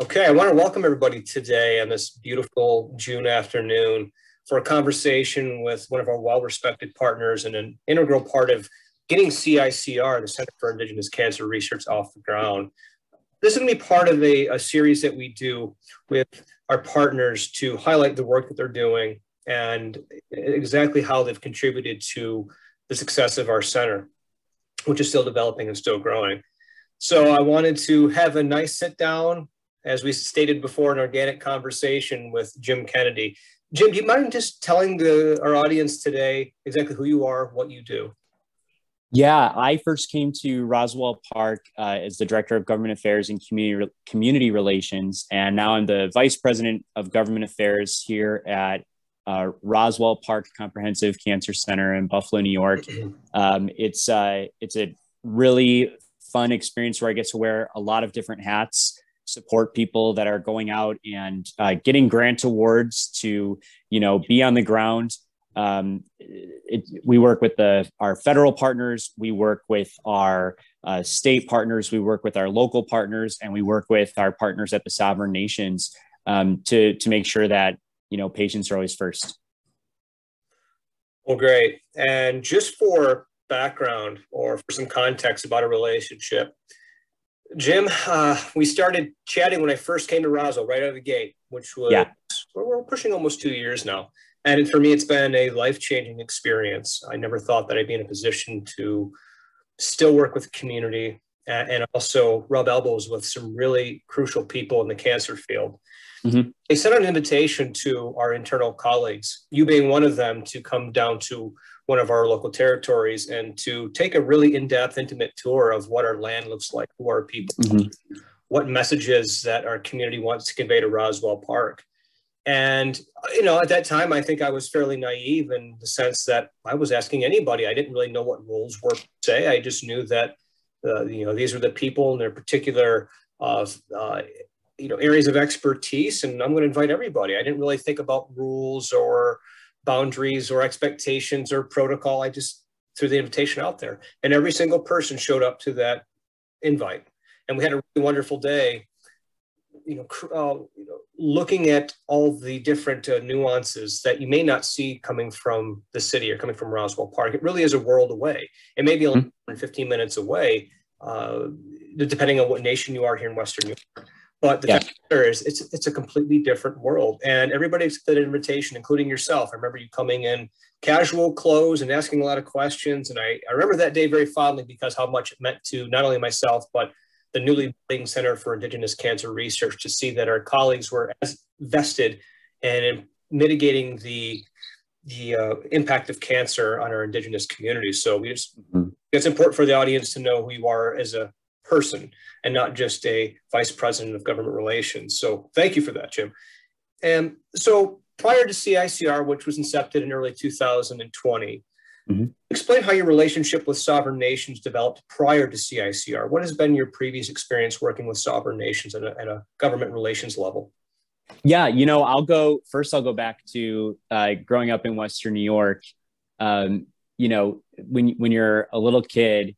Okay, I want to welcome everybody today on this beautiful June afternoon for a conversation with one of our well-respected partners and an integral part of getting CICR, the Center for Indigenous Cancer Research, off the ground. This is going to be part of a series that we do with our partners to highlight the work that they're doing and exactly how they've contributed to the success of our center, which is still developing and still growing. So I wanted to have a nice sit down, as we stated before, an organic conversation with Jim Kennedy. Jim, do you mind just telling our audience today exactly who you are, what you do? Yeah, I first came to Roswell Park as the Director of Government Affairs and Community Relations, and now I'm the Vice President of Government Affairs here at Roswell Park Comprehensive Cancer Center in Buffalo, New York. It's a really fun experience where I get to wear a lot of different hats, support people that are going out and getting grant awards to, be on the ground. We work with our federal partners, we work with our state partners, we work with our local partners, and we work with our partners at the sovereign nations to make sure that, patients are always first. Well, great. And just for background or for some context about a relationship, Jim, we started chatting when I first came to Roswell right out of the gate, which was, we're pushing almost 2 years now. And for me, it's been a life-changing experience. I never thought that I'd be in a position to still work with the community and also rub elbows with some really crucial people in the cancer field. Mm-hmm. They sent an invitation to our internal colleagues, you being one of them, to come down to one of our local territories and to take a really in-depth, intimate tour of what our land looks like, who are people, mm-hmm. what messages that our community wants to convey to Roswell Park. And, at that time, I think I was fairly naive in the sense that I was asking anybody. I didn't really know what roles were per se. I just knew that, these were the people in their particular, areas of expertise, and I'm going to invite everybody. I didn't really think about rules or boundaries or expectations or protocol. I just threw the invitation out there, and every single person showed up to that invite. And we had a really wonderful day, looking at all the different nuances that you may not see coming from the city or coming from Roswell Park. It really is a world away. It may be only 15 minutes away, depending on what nation you are here in Western Europe. But the fact is, it's a completely different world. And everybody accepted an invitation, including yourself. I remember you coming in casual clothes and asking a lot of questions. And I remember that day very fondly because how much it meant to not only myself, but the newly budding Center for Indigenous Cancer Research, to see that our colleagues were as vested in mitigating the impact of cancer on our Indigenous communities. So it's important for the audience to know who you are as a person and not just a vice president of government relations. So thank you for that, Jim. And so prior to CICR, which was incepted in early 2020, explain how your relationship with sovereign nations developed prior to CICR. What has been your previous experience working with sovereign nations at a government relations level? Yeah, I'll go back to growing up in Western New York. When you're a little kid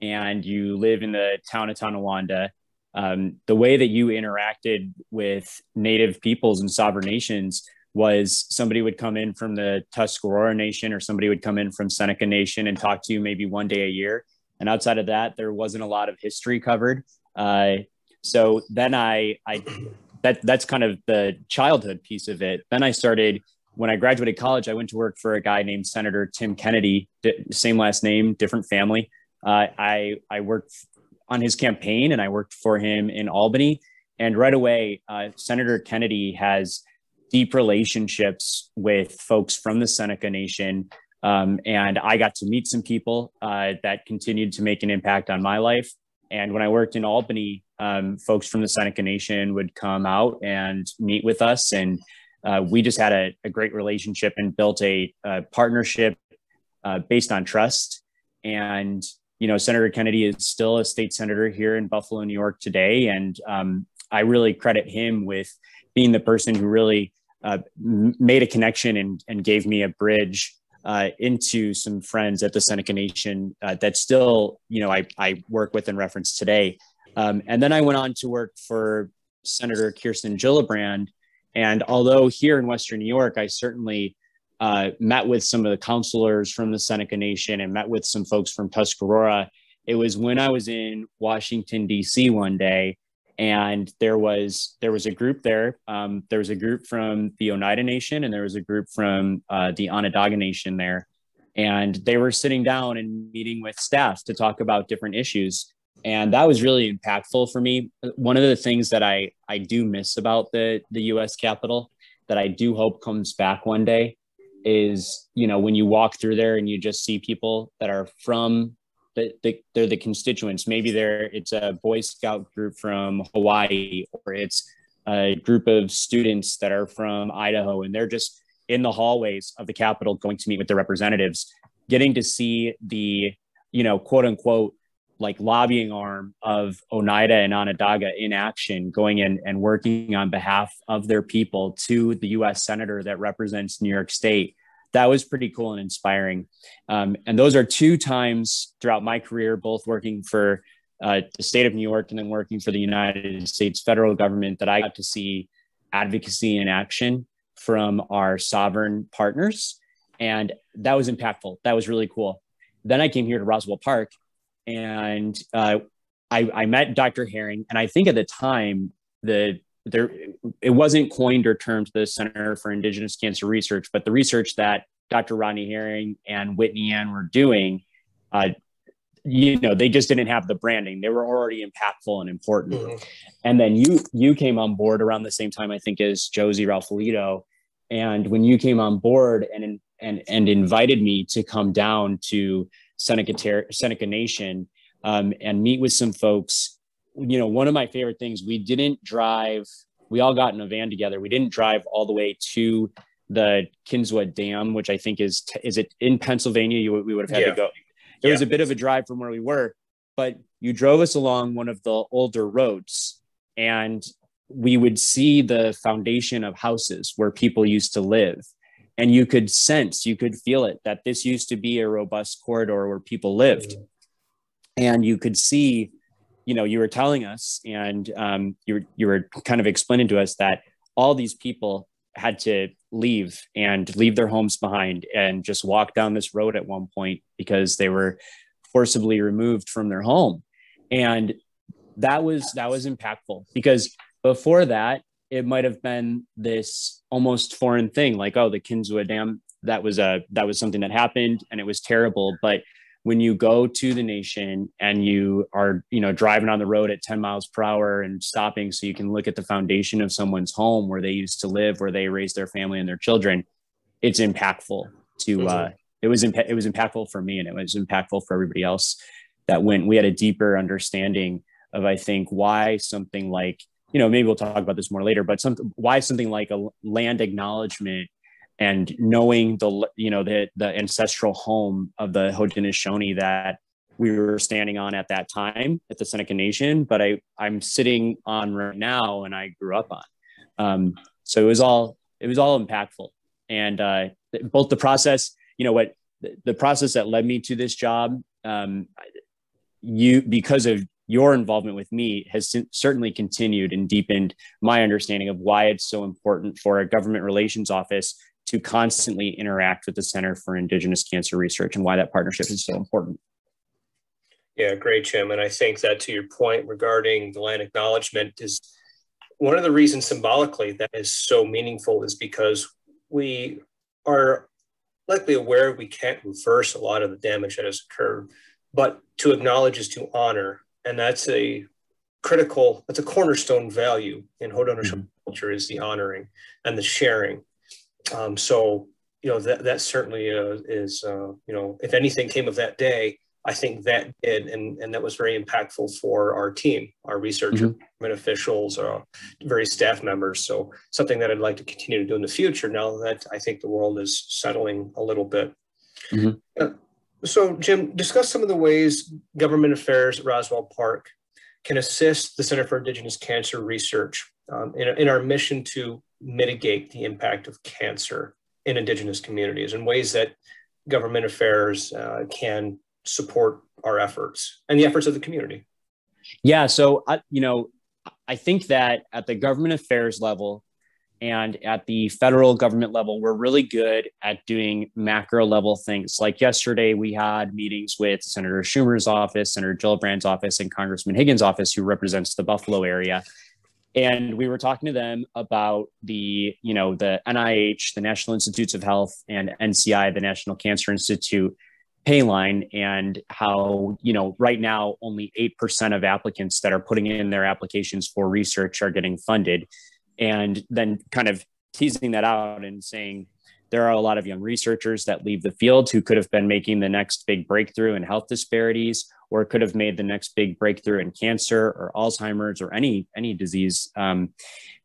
and you live in the town of Tonawanda, the way that you interacted with Native peoples and sovereign nations was somebody would come in from the Tuscarora Nation or somebody would come in from Seneca Nation and talk to you maybe one day a year. And outside of that, there wasn't a lot of history covered. So then that's kind of the childhood piece of it. Then when I graduated college, I went to work for a guy named Senator Tim Kennedy, same last name, different family. I worked on his campaign and I worked for him in Albany. And right away, Senator Kennedy has deep relationships with folks from the Seneca Nation. And I got to meet some people that continued to make an impact on my life. And when I worked in Albany, folks from the Seneca Nation would come out and meet with us. And we just had a great relationship and built a partnership based on trust. And, Senator Kennedy is still a state senator here in Buffalo, New York today. And I really credit him with being the person who really made a connection and gave me a bridge into some friends at the Seneca Nation that still, I work with and reference today. And then I went on to work for Senator Kirsten Gillibrand. And although here in Western New York, I certainly met with some of the counselors from the Seneca Nation and met with some folks from Tuscarora, it was when I was in Washington, D.C. one day, and there was a group there. There was a group from the Oneida Nation, and there was a group from the Onondaga Nation there. And they were sitting down and meeting with staff to talk about different issues. And that was really impactful for me. One of the things that I do miss about the U.S. Capitol that I do hope comes back one day is, you know, when you walk through there and you just see people that are from they're the constituents. Maybe it's a Boy Scout group from Hawaii, or it's a group of students that are from Idaho, and they're just in the hallways of the Capitol going to meet with their representatives, getting to see the, you know, quote unquote, like lobbying arm of Oneida and Onondaga in action, going in and working on behalf of their people to the U.S. Senator that represents New York State. That was pretty cool and inspiring. And those are two times throughout my career, both working for the state of New York and then working for the United States federal government, that I got to see advocacy in action from our sovereign partners. And that was impactful. That was really cool. Then I came here to Roswell Park, and I met Dr. Herring. And I think at the time, it wasn't coined or termed the Center for Indigenous Cancer Research, but the research that Dr. Rodney Herring and Whitney Ann were doing, you know, they just didn't have the branding. They were already impactful and important. Mm-hmm. And then you came on board around the same time, I think, as Josie Ralpholito. And when you came on board and invited me to come down to Seneca Nation and meet with some folks, you know, one of my favorite things, we all got in a van together. We didn't drive all the way to the Kinswood Dam, which I think is it in Pennsylvania? We would have had to go. It was a bit of a drive from where we were, but you drove us along one of the older roads, and we would see the foundation of houses where people used to live. And you could feel it, that this used to be a robust corridor where people lived. And you could see, you know, you were telling us, and you were kind of explaining to us that all these people had to leave their homes behind and just walk down this road at one point because they were forcibly removed from their home. And that was impactful, because before that, it might have been this almost foreign thing, like, oh, the Kinswood Dam, that was something that happened and it was terrible. But when you go to the nation and you are, you know, driving on the road at 10 miles per hour and stopping so you can look at the foundation of someone's home where they used to live, where they raised their family and their children, it's impactful it was impactful for me, and it was impactful for everybody else that went. We had a deeper understanding of, I think, why something like, you know, maybe we'll talk about this more later, but why something like a land acknowledgement and knowing the ancestral home of the Haudenosaunee that we were standing on at that time at the Seneca Nation, but I'm sitting on right now and I grew up on. So it was all impactful. And both the process, you know, what the process that led me to this job, because of your involvement with me, has certainly continued and deepened my understanding of why it's so important for a government relations office to constantly interact with the Center for Indigenous Cancer Research, and why that partnership is so important. Yeah, great, Jim. And I think that, to your point regarding the land acknowledgement, is one of the reasons symbolically that is so meaningful, is because we are likely aware we can't reverse a lot of the damage that has occurred, but to acknowledge is to honor. And that's a cornerstone value in Haudenosaunee culture, is the honoring and the sharing. So, you know, that certainly is, you know, if anything came of that day, I think that did, and that was very impactful for our team, our researchers, officials, various staff members. So something that I'd like to continue to do in the future, now that I think the world is settling a little bit. So, Jim, discuss some of the ways government affairs at Roswell Park can assist the Center for Indigenous Cancer Research in our mission to mitigate the impact of cancer in Indigenous communities, and ways that government affairs can support our efforts and the efforts of the community. Yeah. So, you know, I think that at the government affairs level and at the federal government level, we're really good at doing macro level things. Like yesterday, we had meetings with Senator Schumer's office, Senator Gillibrand's office, and Congressman Higgins' office, who represents the Buffalo area. And we were talking to them about the NIH, the National Institutes of Health, and NCI, the National Cancer Institute pay line, and how, right now only 8% of applicants that are putting in their applications for research are getting funded. And then kind of teasing that out and saying there are a lot of young researchers that leave the field who could have been making the next big breakthrough in health disparities, or could have made the next big breakthrough in cancer or Alzheimer's or any disease.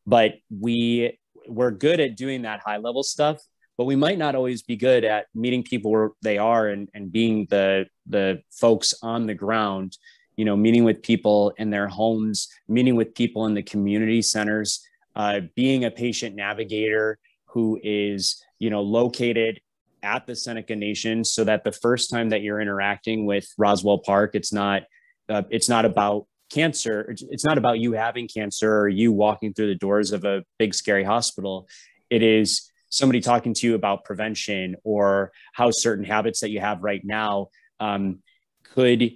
But we're good at doing that high level stuff, but we might not always be good at meeting people where they are and being the folks on the ground, meeting with people in their homes, meeting with people in the community centers, being a patient navigator who is, located at the Seneca Nation, so that the first time that you're interacting with Roswell Park, it's not about cancer. It's not about you having cancer or you walking through the doors of a big, scary hospital. It is somebody talking to you about prevention, or how certain habits that you have right now could,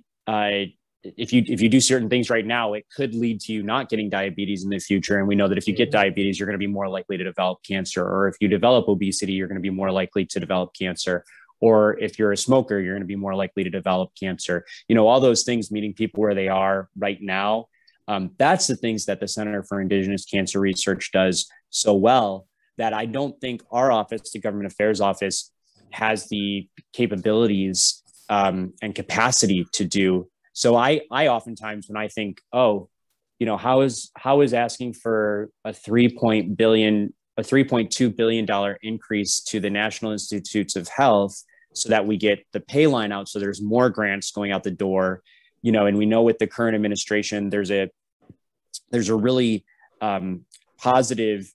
if you do certain things right now, it could lead to you not getting diabetes in the future. And we know that if you get diabetes, you're going to be more likely to develop cancer. Or if you develop obesity, you're going to be more likely to develop cancer. Or if you're a smoker, you're going to be more likely to develop cancer. All those things, meeting people where they are right now. That's the things that the Center for Indigenous Cancer Research does so well, that I don't think our office, the Government Affairs Office, has the capabilities and capacity to do. So I oftentimes, when I think, how is asking for a $3.2 billion increase to the National Institutes of Health so that we get the pay line out, so there's more grants going out the door, and we know with the current administration, there's a really positive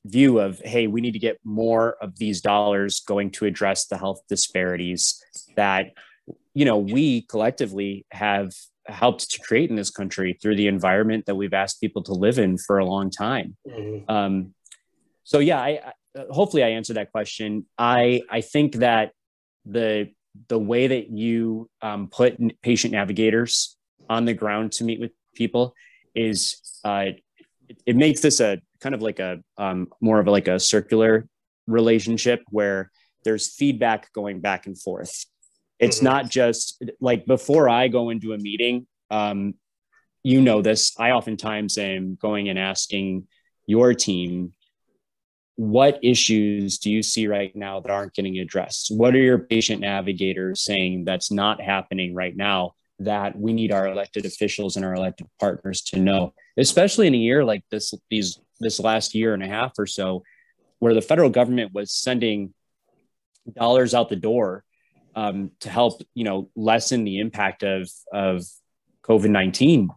view of, hey, we need to get more of these dollars going to address the health disparities that we collectively have helped to create in this country through the environment that we've asked people to live in for a long time. Mm-hmm. So yeah, I hopefully I answered that question. I think that the way that you put patient navigators on the ground to meet with people is it makes this a kind of like a more of like a circular relationship where there's feedback going back and forth. It's not just like before I go into a meeting, this, I oftentimes am going and asking your team, what issues do you see right now that aren't getting addressed? What are your patient navigators saying that's not happening right now that we need our elected officials and our elected partners to know, especially in a year like this last year and a half or so, where the federal government was sending dollars out the door to help, lessen the impact of COVID-19,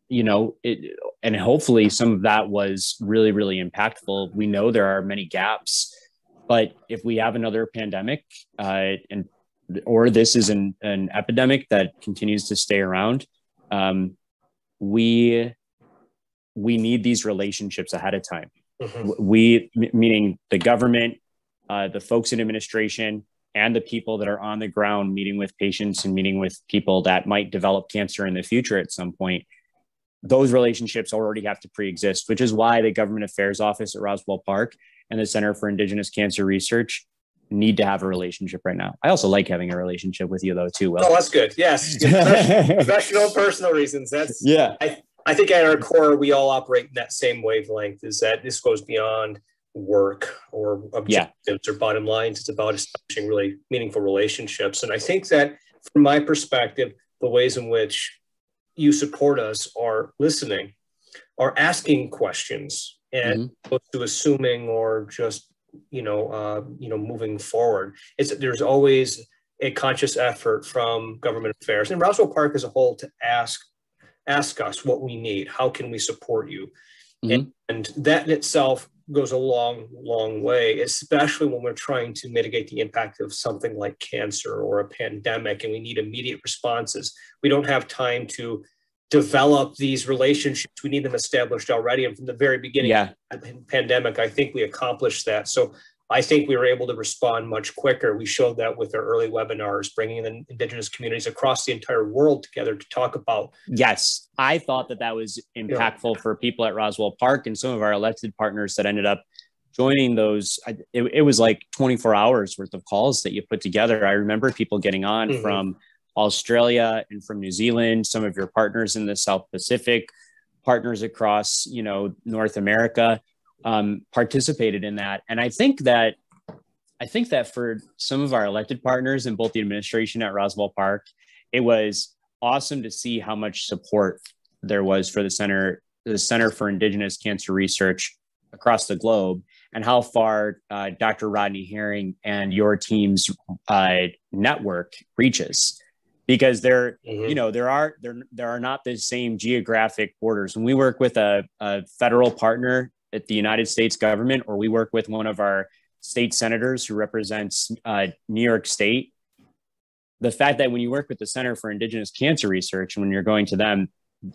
and hopefully some of that was really, really impactful. We know there are many gaps, but if we have another pandemic or this is an epidemic that continues to stay around, we need these relationships ahead of time. Meaning the government, the folks in administration, and the people that are on the ground meeting with patients and meeting with people that might develop cancer in the future at some point. Those relationships already have to pre-exist, which is why the Government Affairs Office at Roswell Park and the Center for Indigenous Cancer Research need to have a relationship right now. I also like having a relationship with you though too. Will. Oh, that's good. Yes. Professional, personal reasons. Yeah. I think at our core, we all operate in that same wavelength, is that this goes beyond work or objectives or bottom lines. It's about establishing really meaningful relationships. And I think that from my perspective, the ways in which you support us are listening, are asking questions, and to assuming or just, moving forward. There's always a conscious effort from government affairs and Roswell Park as a whole to ask us what we need. How can we support you? And that in itself goes a long, long way, especially when we're trying to mitigate the impact of something like cancer or a pandemic, and we need immediate responses. We don't have time to develop these relationships. We need them established already. And from the very beginning of the pandemic, I think we accomplished that. So I think we were able to respond much quicker. We showed that with our early webinars, bringing in Indigenous communities across the entire world together to talk about. Yes, I thought that was impactful for people at Roswell Park and some of our elected partners that ended up joining those. It was like 24 hours worth of calls that you put together. I remember people getting on from Australia and from New Zealand, some of your partners in the South Pacific, partners across, North America, participated in that. And I think that for some of our elected partners in both the administration at Roswell Park, it was awesome to see how much support there was for the Center for Indigenous Cancer Research across the globe, and how far Dr. Rodney Herring and your team's network reaches. Because there are not the same geographic borders. When we work with a federal partner at the United States government, or we work with one of our state senators who represents New York State, the fact that when you work with the Center for Indigenous Cancer Research, when you're going to them,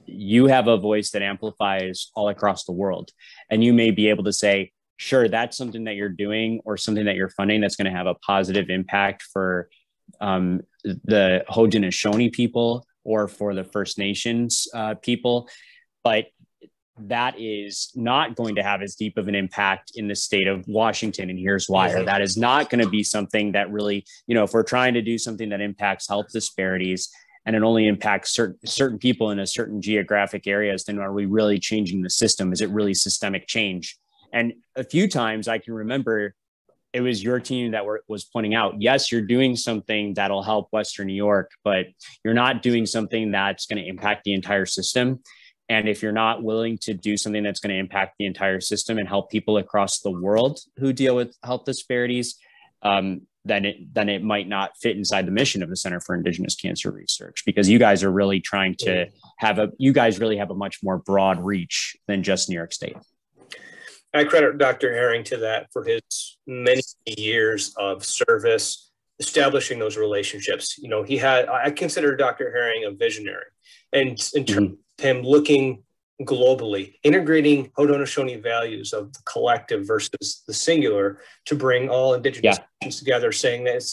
you have a voice that amplifies all across the world. And you may be able to say, sure, that's something that you're doing or something that you're funding that's going to have a positive impact for the Haudenosaunee people or for the First Nations people. But that is not going to have as deep of an impact in the state of Washington. And here's why. Or that is not going to be something that really, if we're trying to do something that impacts health disparities and it only impacts certain people in a certain geographic areas, then are we really changing the system? Is it really systemic change? And a few times I can remember it was your team that was pointing out, yes, you're doing something that'll help Western New York, but you're not doing something that's going to impact the entire system. And if you're not willing to do something that's going to impact the entire system and help people across the world who deal with health disparities, then it might not fit inside the mission of the Center for Indigenous Cancer Research, because you guys are really trying to have a much more broad reach than just New York State. I credit Dr. Herring to that for his many years of service, establishing those relationships. I consider Dr. Herring a visionary, and in terms of him looking globally, integrating Haudenosaunee values of the collective versus the singular to bring all Indigenous nations together, saying that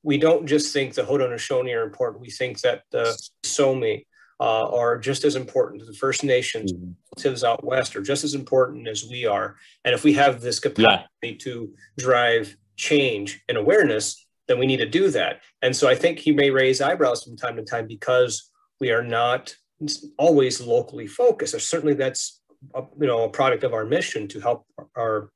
we don't just think the Haudenosaunee are important. We think that the Somi are just as important to the First Nations, relatives out west are just as important as we are. And if we have this capacity to drive change and awareness, then we need to do that. And so I think he may raise eyebrows from time to time because we are not always locally focused. Or certainly that's a product of our mission to help our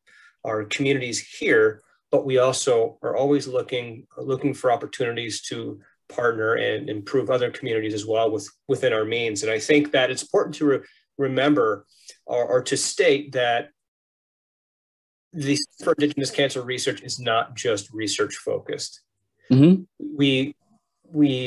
communities here, but we also are always looking for opportunities to partner and improve other communities as well within our means. And I think that it's important to remember or to state that the Center for Indigenous Cancer Research is not just research focused. We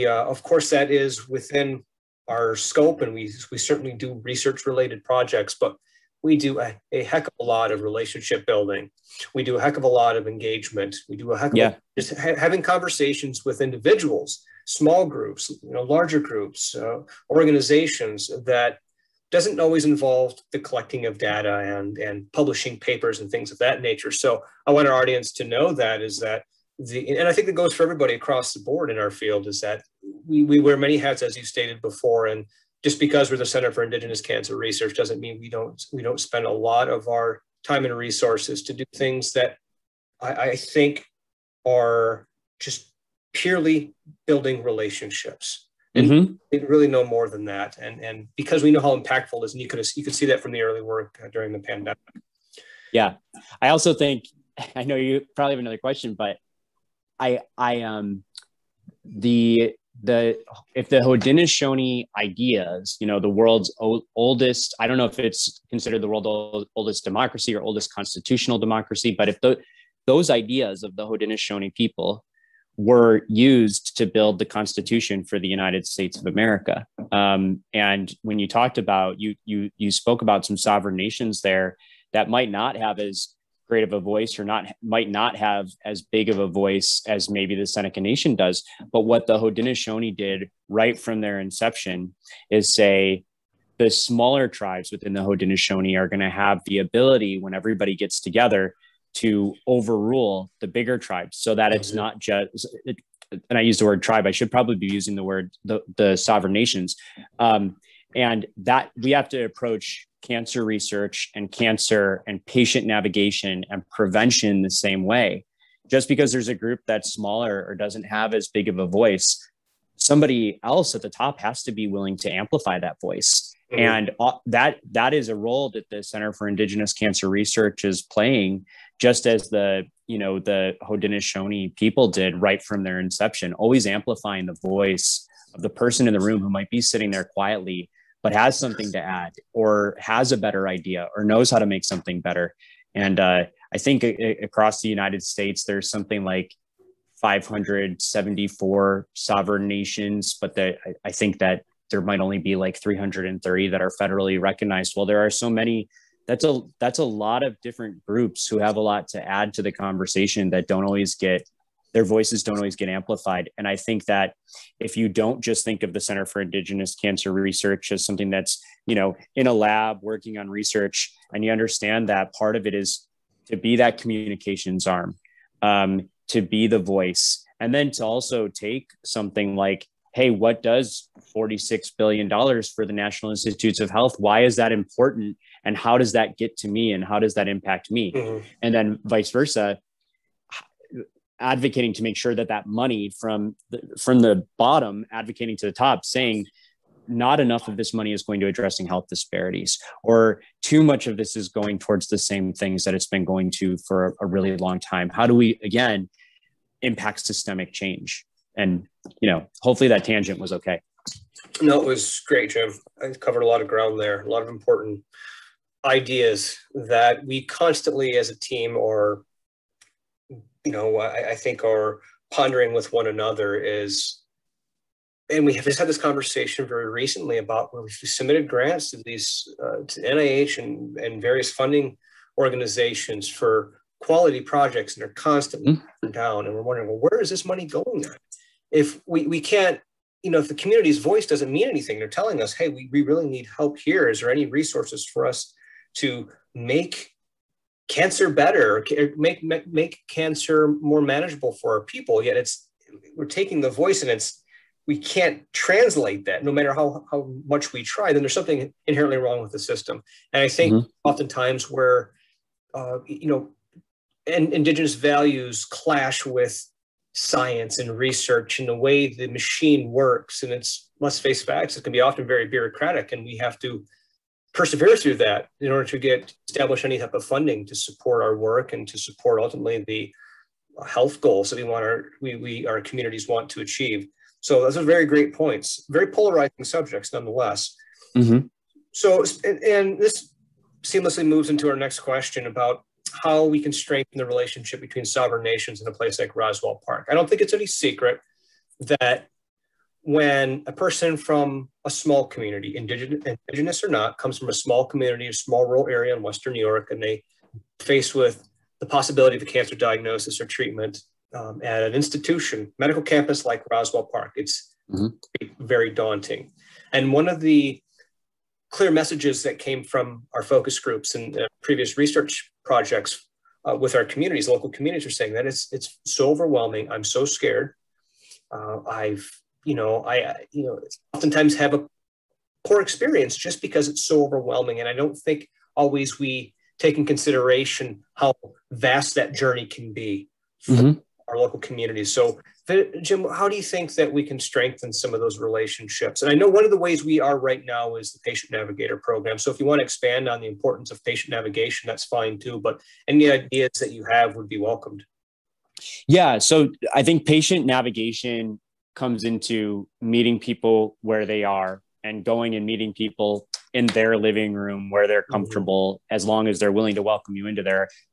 of course that is within our scope, and we certainly do research related projects, but we do a heck of a lot of relationship building. We do a heck of a lot of engagement. We do a heck of just having conversations with individuals, small groups, larger groups, organizations that doesn't always involve the collecting of data and publishing papers and things of that nature. So I want our audience to know that and I think it goes for everybody across the board in our field, is that we wear many hats, as you stated before, and just because we're the Center for Indigenous Cancer Research doesn't mean we don't spend a lot of our time and resources to do things that I think are just purely building relationships. And we really know more than that. And because we know how impactful it is, and you could see that from the early work during the pandemic. Yeah. I also think, I know you probably have another question, but if the Haudenosaunee ideas, the world's oldest, I don't know if it's considered the world's oldest democracy or oldest constitutional democracy, but if those ideas of the Haudenosaunee people were used to build the Constitution for the United States of America. And when you talked about, you spoke about some sovereign nations there that might not have as great of a voice or might not have as big of a voice as maybe the Seneca Nation does. But what the Haudenosaunee did right from their inception is say, the smaller tribes within the Haudenosaunee are going to have the ability, when everybody gets together, to overrule the bigger tribes, so that it's not just, and I use the word tribe, I should probably be using the word the sovereign nations. And that we have to approach cancer research and cancer and patient navigation and prevention the same way. Just because there's a group that's smaller or doesn't have as big of a voice, somebody else at the top has to be willing to amplify that voice. And that is a role that the Center for Indigenous Cancer Research is playing, just as the Haudenosaunee people did right from their inception, always amplifying the voice of the person in the room who might be sitting there quietly, but has something to add, or has a better idea, or knows how to make something better. And I think across the United States, there's something like 574 sovereign nations, but I think that there might only be like 330 that are federally recognized. Well, there are so many. That's a lot of different groups who have a lot to add to the conversation that their voices don't always get amplified. And I think that if you don't just think of the Center for Indigenous Cancer Research as something that's, in a lab working on research, and you understand that part of it is to be that communications arm, to be the voice, and then to also take something like, hey, what does $46 billion for the National Institutes of Health? Why is that important? And how does that get to me? And how does that impact me? And then vice versa, advocating to make sure that money from the bottom, advocating to the top, saying not enough of this money is going to addressing health disparities, or too much of this is going towards the same things that it's been going to for a really long time. How do we, again, impact systemic change? And, hopefully that tangent was okay. No, it was great, Jim. I covered a lot of ground there, a lot of important ideas that we constantly as a team are, I think are pondering with one another and we have just had this conversation very recently about where we submitted grants to these, to NIH and various funding organizations for quality projects, and they're constantly down. And we're wondering, well, where is this money going then? If we can't, if the community's voice doesn't mean anything, they're telling us, hey, we really need help here. Is there any resources for us to make cancer better, make cancer more manageable for our people? Yet we're taking the voice and we can't translate that no matter how much we try. Then there's something inherently wrong with the system. And I think oftentimes where, and Indigenous values clash with science and research and the way the machine works. And let's face facts, it can be often very bureaucratic, and we have to persevere through that in order to establish any type of funding to support our work and to support ultimately the health goals that our communities want to achieve. So those are very great points, very polarizing subjects nonetheless. So, and this seamlessly moves into our next question about how we can strengthen the relationship between sovereign nations in a place like Roswell Park. I don't think it's any secret that when a person from a small community, indigenous or not, comes from a small community, a small rural area in Western New York, and they faced with the possibility of a cancer diagnosis or treatment at an institution, medical campus like Roswell Park, it's very daunting. And one of the clear messages that came from our focus groups and previous research projects with our communities, local communities, are saying that it's so overwhelming. I'm so scared. I oftentimes have a poor experience just because it's so overwhelming. And I don't think always we take in consideration how vast that journey can be for our local communities. So Jim, how do you think that we can strengthen some of those relationships? And I know one of the ways we are right now is the Patient Navigator program. So if you want to expand on the importance of patient navigation, that's fine too. But any ideas that you have would be welcomed. Yeah. So I think patient navigation comes into meeting people where they are and going and meeting people in their living room where they're comfortable, as long as they're willing to welcome you into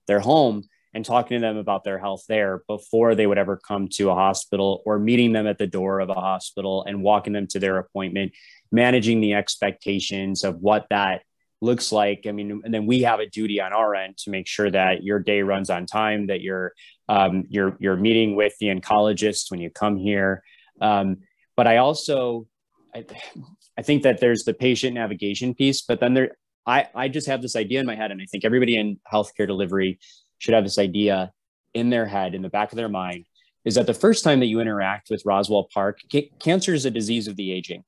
their home, and talking to them about their health there before they would ever come to a hospital, or meeting them at the door of a hospital and walking them to their appointment, managing the expectations of what that looks like. I mean, and then we have a duty on our end to make sure that your day runs on time, that you're meeting with the oncologist when you come here. But I also I think that there's the patient navigation piece, but then I just have this idea in my head, and I think everybody in healthcare delivery should have this idea in their head, in the back of their mind, is that the first time that you interact with Roswell Park, cancer is a disease of the aging.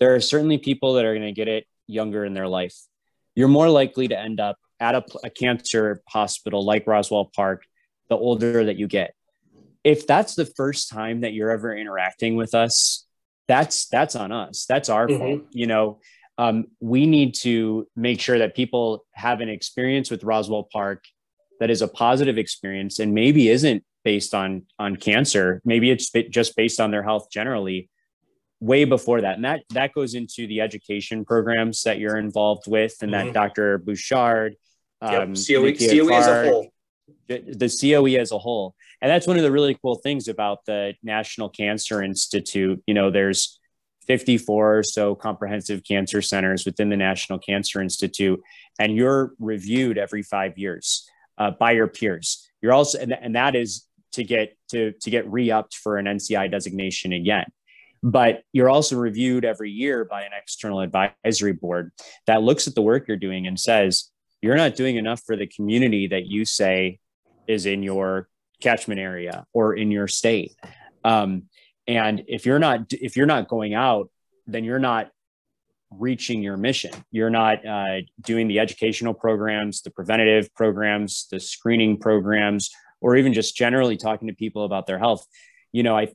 There are certainly people that are going to get it younger in their life. You're more likely to end up at a cancer hospital like Roswell Park the older that you get. If that's the first time that you're ever interacting with us, that's on us. That's our fault. You know, we need to make sure that people have an experience with Roswell Park that is a positive experience, and maybe isn't based on cancer. Maybe it's just based on their health generally, way before that. And that goes into the education programs that you're involved with, and that Dr. Bouchard, COE as a whole. The COE as a whole. And that's one of the really cool things about the National Cancer Institute. You know, there's 54 or so comprehensive cancer centers within the National Cancer Institute, and you're reviewed every 5 years by your peers. You're also, and that is to get re-upped for an NCI designation again. But you're also reviewed every year by an external advisory board that looks at the work you're doing and says, you're not doing enough for the community that you say is in your catchment area or in your state. And if you're not going out, then you're not reaching your mission. You're not doing the educational programs, the preventative programs, the screening programs, or even just generally talking to people about their health. You know,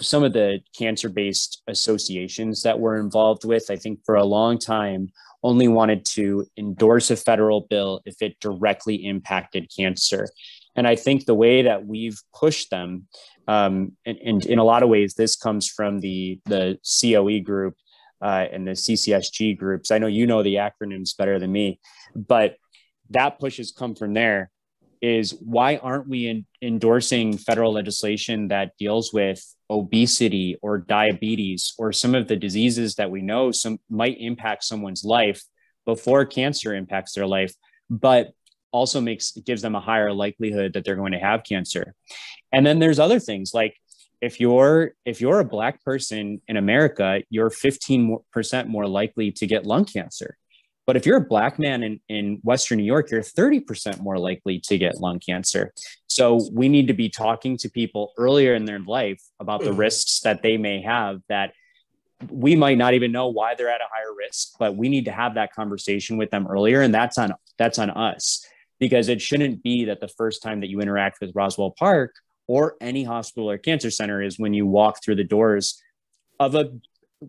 some of the cancer-based associations that we're involved with, I think for a long time, only wanted to endorse a federal bill if it directly impacted cancer. And I think the way that we've pushed them, and in a lot of ways, this comes from the COE group and the CCSG groups. I know you know the acronyms better than me, but that push has come from there. Is why aren't we endorsing federal legislation that deals with obesity or diabetes or some of the diseases that we know might impact someone's life before cancer impacts their life, but also gives them a higher likelihood that they're going to have cancer. And then there's other things like if you're a Black person in America, you're 15% more likely to get lung cancer. But if you're a Black man in Western New York, you're 30% more likely to get lung cancer. So we need to be talking to people earlier in their life about the risks that they may have that we might not even know why they're at a higher risk, but we need to have that conversation with them earlier. And that's on us, because it shouldn't be that the first time that you interact with Roswell Park or any hospital or cancer center is when you walk through the doors of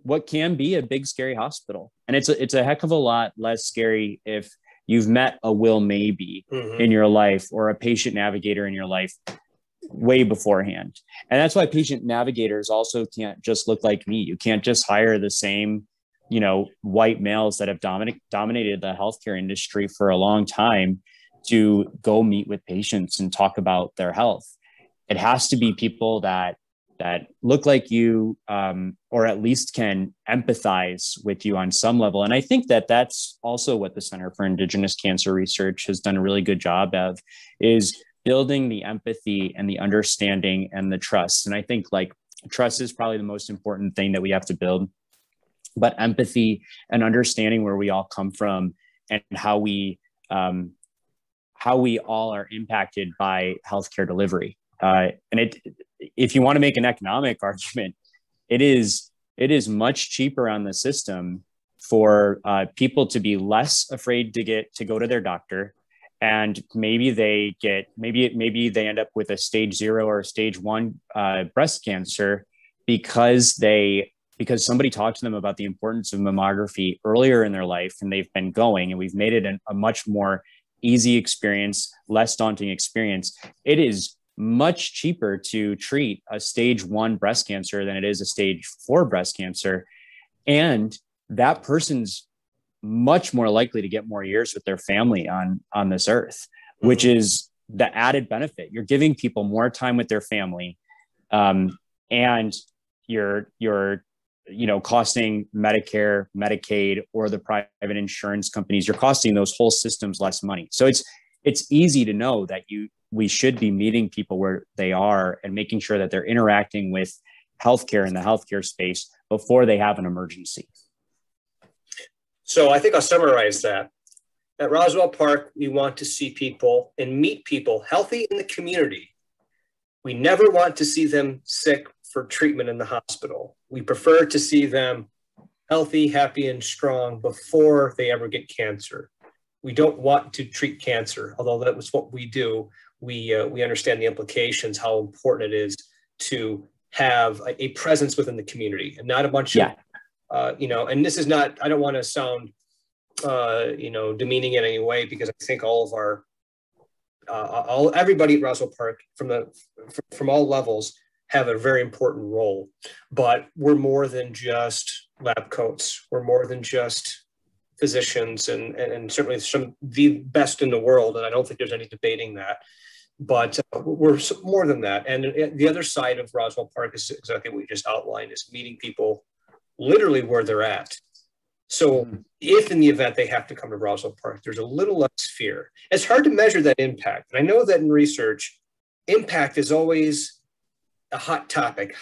what can be a big, scary hospital. And it's a heck of a lot less scary if you've met a Will Maybee in your life or a patient navigator in your life way beforehand. And that's why patient navigators also can't just look like me. You can't just hire the same, you know, white males that have dominated the healthcare industry for a long time to go meet with patients and talk about their health. It has to be people that look like you, or at least can empathize with you on some level. And I think that that's also what the Center for Indigenous Cancer Research has done a really good job of, is building the empathy and the understanding and the trust. And I think like trust is probably the most important thing that we have to build, but empathy and understanding where we all come from and how we all are impacted by healthcare delivery. If you want to make an economic argument, it is much cheaper on the system for people to be less afraid to go to their doctor, and maybe they end up with a stage 0 or stage 1 breast cancer because somebody talked to them about the importance of mammography earlier in their life, and they've been going, and we've made it a much more easy experience, less daunting experience. It is much cheaper to treat a stage 1 breast cancer than it is a stage 4 breast cancer. And that person's much more likely to get more years with their family on this earth, which is the added benefit. You're giving people more time with their family, and you're costing Medicare, Medicaid, or the private insurance companies, you're costing those whole systems less money. So it's easy to know that we should be meeting people where they are and making sure that they're interacting with healthcare in the healthcare space before they have an emergency. So I think I'll summarize that. At Roswell Park, we want to see people and meet people healthy in the community. We never want to see them sick for treatment in the hospital. We prefer to see them healthy, happy, and strong before they ever get cancer. We don't want to treat cancer, although that was what we do. We understand the implications, how important it is to have a presence within the community and not a bunch of, and this is not, I don't want to sound, demeaning in any way, because I think all of our, everybody at Roswell Park from all levels have a very important role, but we're more than just lab coats. We're more than just physicians and certainly the best in the world. And I don't think there's any debating that, but we're more than that. And the other side of Roswell Park is exactly what you just outlined, is meeting people literally where they're at. So if in the event they have to come to Roswell Park, there's a little less fear. It's hard to measure that impact. And I know that in research, impact is always a hot topic.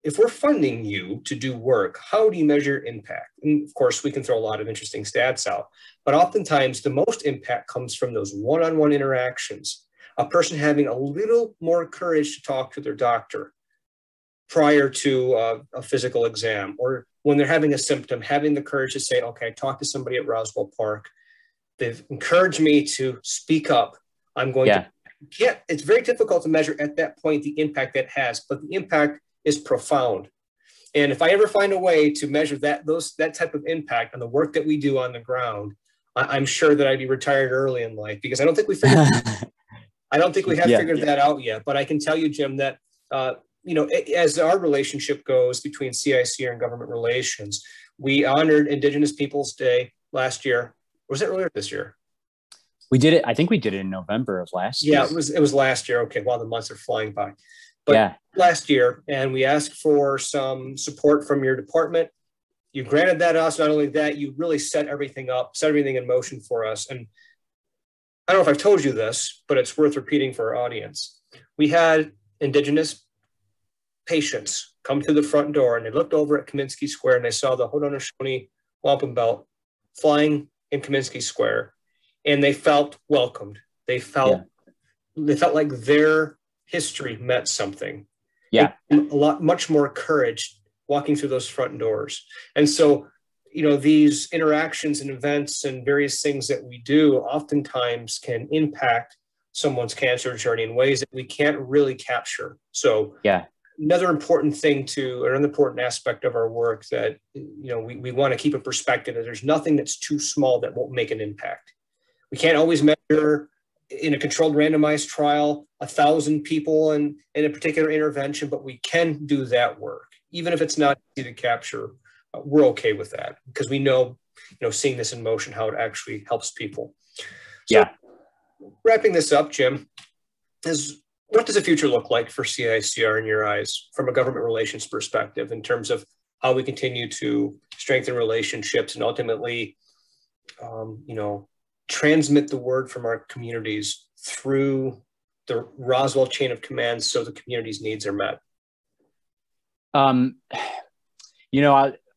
If we're funding you to do work, how do you measure impact? And of course, we can throw a lot of interesting stats out, but oftentimes the most impact comes from those one-on-one interactions. A person having a little more courage to talk to their doctor prior to a physical exam, or when they're having a symptom, having the courage to say, okay, I talked to somebody at Roswell Park. They've encouraged me to speak up. I'm going to, it's very difficult to measure at that point the impact that has, but the impact is profound. And if I ever find a way to measure that type of impact on the work that we do on the ground, I'm sure that I'd be retired early in life, because I don't think we figured I don't think we have figured that out yet. But I can tell you, Jim, that as our relationship goes between CICR and government relations, we honored Indigenous Peoples Day last year. Or was it earlier this year? We did it. I think we did it in November of last year. Yeah, it was last year. Okay, wow, the months are flying by. But last year, and we asked for some support from your department. You granted that to us. Not only that, you really set everything up, set everything in motion for us. And I don't know if I've told you this, but it's worth repeating for our audience. We had Indigenous patients come to the front door, and they looked over at Kaminsky Square, and they saw the Haudenosaunee wampum belt flying in Kaminsky Square, and they felt welcomed. They felt like their history meant something. Yeah, much more courage walking through those front doors. And so, these interactions and events and various things that we do oftentimes can impact someone's cancer journey in ways that we can't really capture. So another important aspect of our work that, we want to keep in perspective is there's nothing that's too small that won't make an impact. We can't always measure in a controlled randomized trial 1,000 people in a particular intervention, but we can do that work. Even if it's not easy to capture, we're okay with that, because we know, seeing this in motion, how it actually helps people. So wrapping this up, Jim, what does the future look like for CICR in your eyes from a government relations perspective, in terms of how we continue to strengthen relationships and ultimately, transmit the word from our communities through the Roswell chain of command so the community's needs are met?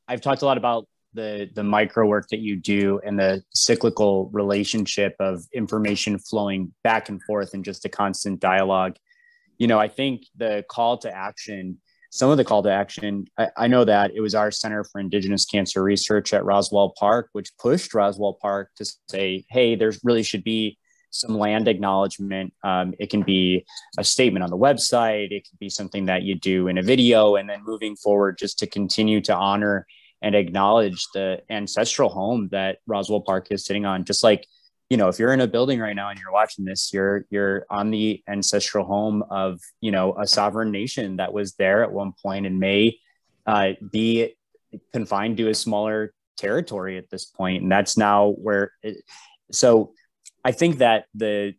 I've talked a lot about the micro work that you do and the cyclical relationship of information flowing back and forth and just a constant dialogue. I think the call to action, some of the call to action, I know that it was our Center for Indigenous Cancer Research at Roswell Park, which pushed Roswell Park to say, hey, there really should be some land acknowledgement. It can be a statement on the website. It could be something that you do in a video, and then moving forward, just to continue to honor and acknowledge the ancestral home that Roswell Park is sitting on. Just like, if you're in a building right now and you're watching this, you're on the ancestral home of, a sovereign nation that was there at one point and may be confined to a smaller territory at this point. And that's now so I think that the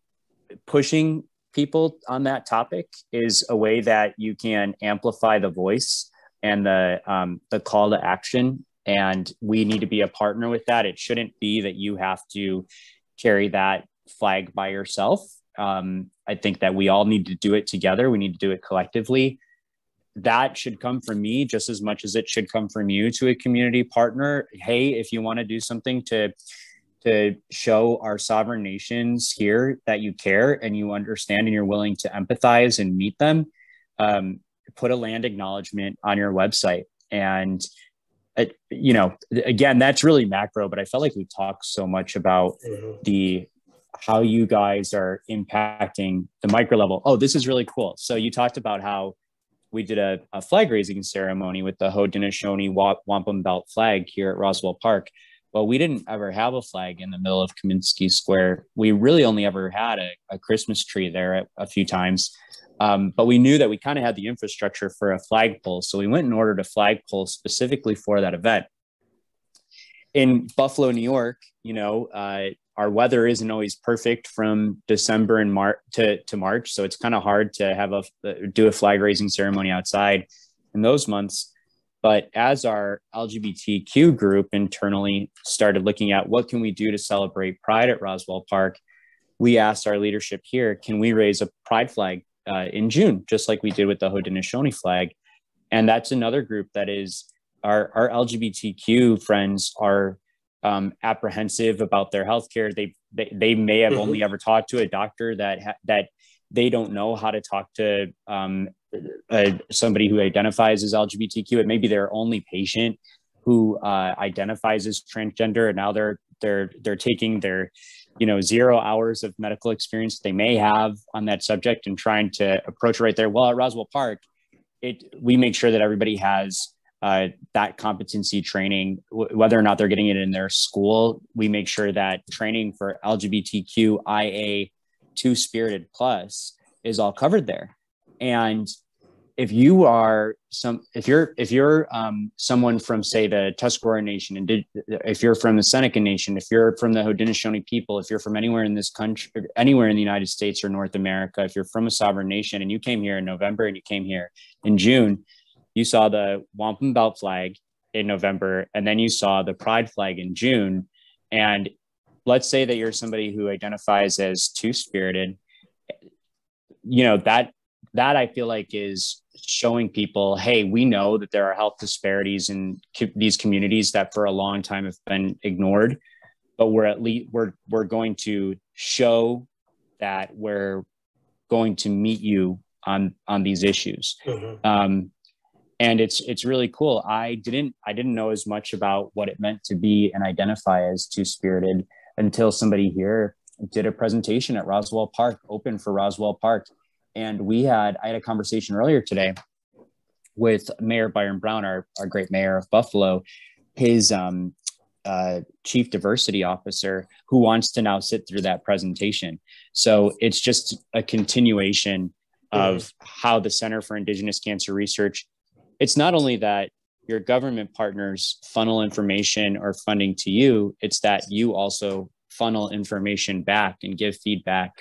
pushing people on that topic is a way that you can amplify the voice and the call to action. And we need to be a partner with that. It shouldn't be that you have to carry that flag by yourself. I think that we all need to do it together. We need to do it collectively. that should come from me just as much as it should come from you to a community partner. Hey, if you want to do something to show our sovereign nations here that you care and you understand and you're willing to empathize and meet them, put a land acknowledgement on your website. And again, that's really macro, but I felt like we talked so much about how you guys are impacting the micro level. Oh, this is really cool. So you talked about how we did a flag raising ceremony with the Haudenosaunee Wampum Belt flag here at Roswell Park. Well, we didn't ever have a flag in the middle of Kaminsky Square. We really only ever had a Christmas tree there a few times. But we knew that we kind of had the infrastructure for a flagpole. So we went and ordered a flagpole specifically for that event. In Buffalo, New York, our weather isn't always perfect from December and March to March. So it's kind of hard to do a flag raising ceremony outside in those months. But as our LGBTQ group internally started looking at what can we do to celebrate Pride at Roswell Park, we asked our leadership here, can we raise a Pride flag in June, just like we did with the Haudenosaunee flag? And that's another group that is our LGBTQ friends are apprehensive about their healthcare. They may have only ever talked to a doctor that they don't know how to talk to somebody who identifies as LGBTQ. It may be their only patient who identifies as transgender, and now they're taking their 0 hours of medical experience they may have on that subject and trying to approach it right there. Well, at Roswell Park, we make sure that everybody has that competency training, whether or not they're getting it in their school. We make sure that training for LGBTQIA two-spirited plus is all covered there. And if you're someone from, say, the Tuscarora Nation, and if you're from the Seneca Nation, if you're from the Haudenosaunee people, if you're from anywhere in this country, anywhere in the United States or North America, if you're from a sovereign nation and you came here in November and you came here in June, you saw the Wampum Belt flag in November, and then you saw the Pride flag in June. And let's say that you're somebody who identifies as two-spirited, that I feel like is showing people, hey, we know that there are health disparities in these communities that for a long time have been ignored, but we're going to show that we're going to meet you on these issues. And it's really cool. I didn't know as much about what it meant to be and identify as two-spirited until somebody here did a presentation at Roswell Park, open for Roswell Park. And I had a conversation earlier today with Mayor Byron Brown, our great mayor of Buffalo, his chief diversity officer, who wants to now sit through that presentation. So it's just a continuation of how the Center for Indigenous Cancer Research, it's not only that your government partners funnel information or funding to you, it's that you also funnel information back and give feedback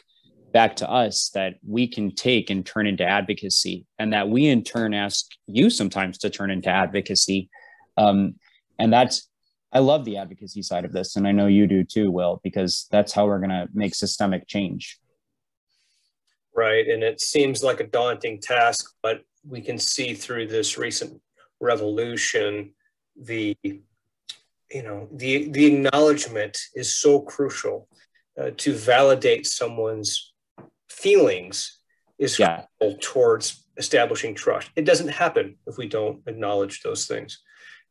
back to us that we can take and turn into advocacy, and that we in turn ask you sometimes to turn into advocacy. And I love the advocacy side of this. And I know you do too, Will, because that's how we're going to make systemic change. Right. And it seems like a daunting task, but we can see through this recent revolution, the acknowledgement is so crucial to validate someone's feelings is crucial towards establishing trust. It doesn't happen if we don't acknowledge those things.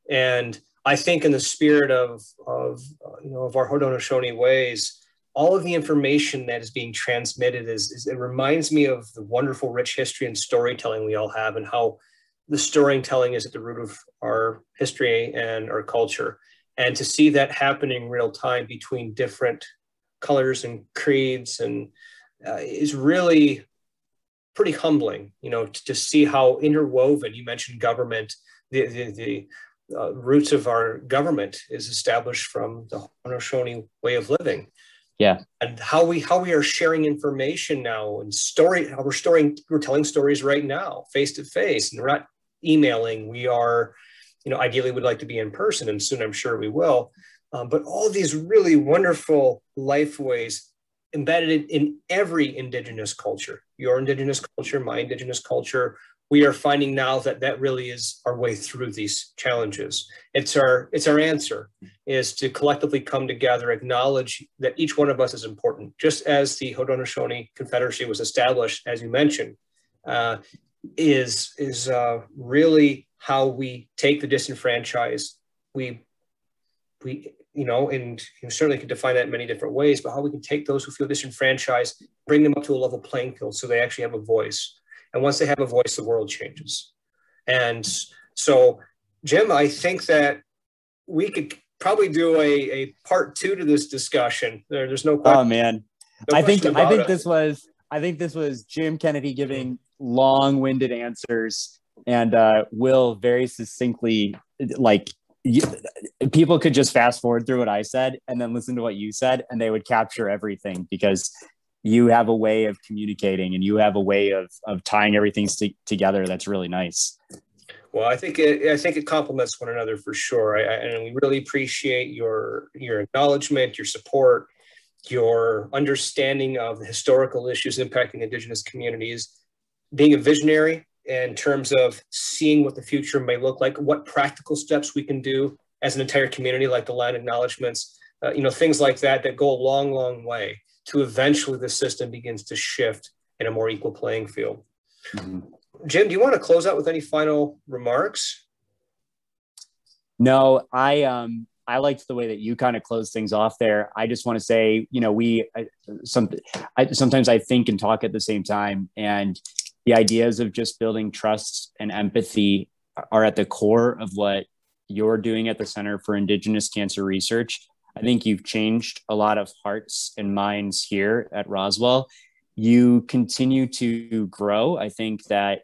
And I think in the spirit of our Haudenosaunee ways, all of the information that is being transmitted it reminds me of the wonderful, rich history and storytelling we all have, and how the storytelling is at the root of our history and our culture. And to see that happening real time between different colors and creeds and is really pretty humbling, to see how interwoven. You mentioned government, the roots of our government is established from the Haudenosaunee way of living. Yeah. And how we are sharing information now, and we're telling stories right now, face to face, and we're not emailing. We are, ideally we'd like to be in person, and soon I'm sure we will. But all these really wonderful life ways embedded in every Indigenous culture, your Indigenous culture, my Indigenous culture, we are finding now that that really is our way through these challenges. It's our answer, is to collectively come together, acknowledge that each one of us is important. Just as the Haudenosaunee Confederacy was established, as you mentioned, is really how we take the disenfranchised. We and you certainly could define that in many different ways, but how we can take those who feel disenfranchised, bring them up to a level playing field so they actually have a voice. And once they have a voice, the world changes. And so, Jim, I think that we could probably do a part 2 to this discussion. There's no question. Oh man, no I think it. this was Jim Kennedy giving long-winded answers, and Will very succinctly, people could just fast forward through what I said and then listen to what you said, and they would capture everything, because you have a way of communicating and you have a way of tying everything together that's really nice. Well, I think it complements one another for sure. And we really appreciate your acknowledgement, your support, your understanding of the historical issues impacting Indigenous communities, being a visionary in terms of seeing what the future may look like, what practical steps we can do as an entire community, like the land acknowledgements, things like that go a long, long way to eventually the system begins to shift in a more equal playing field. Mm-hmm. Jim, do you want to close out with any final remarks? No, I liked the way that you kind of closed things off there. I just want to say, sometimes I think and talk at the same time, and the ideas of just building trust and empathy are at the core of what you're doing at the Center for Indigenous Cancer Research. I think you've changed a lot of hearts and minds here at Roswell. You continue to grow. I think that,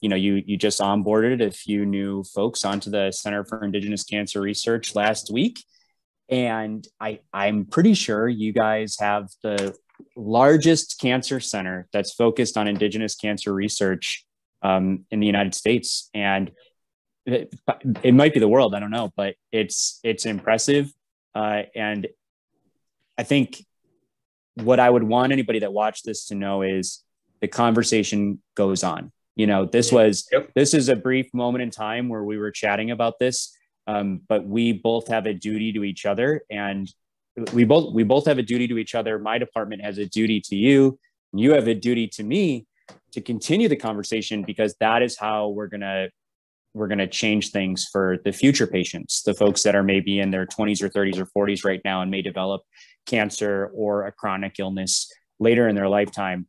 you just onboarded a few new folks onto the Center for Indigenous Cancer Research last week. And I'm pretty sure you guys have the largest cancer center that's focused on Indigenous cancer research in the United States. And it might be the world, I don't know, but it's impressive. And I think what I would want anybody that watched this to know is the conversation goes on. This is a brief moment in time where we were chatting about this, but we both have a duty to each other, and we both have a duty to each other. My department has a duty to you. You have a duty to me to continue the conversation, because that is how we're going to change things for the future patients, the folks that are maybe in their 20s or 30s or 40s right now and may develop cancer or a chronic illness later in their lifetime.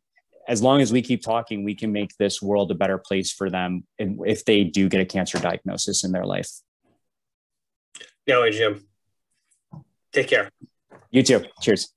As long as we keep talking, we can make this world a better place for them if they do get a cancer diagnosis in their life. No, Jim. Take care. You too. Cheers.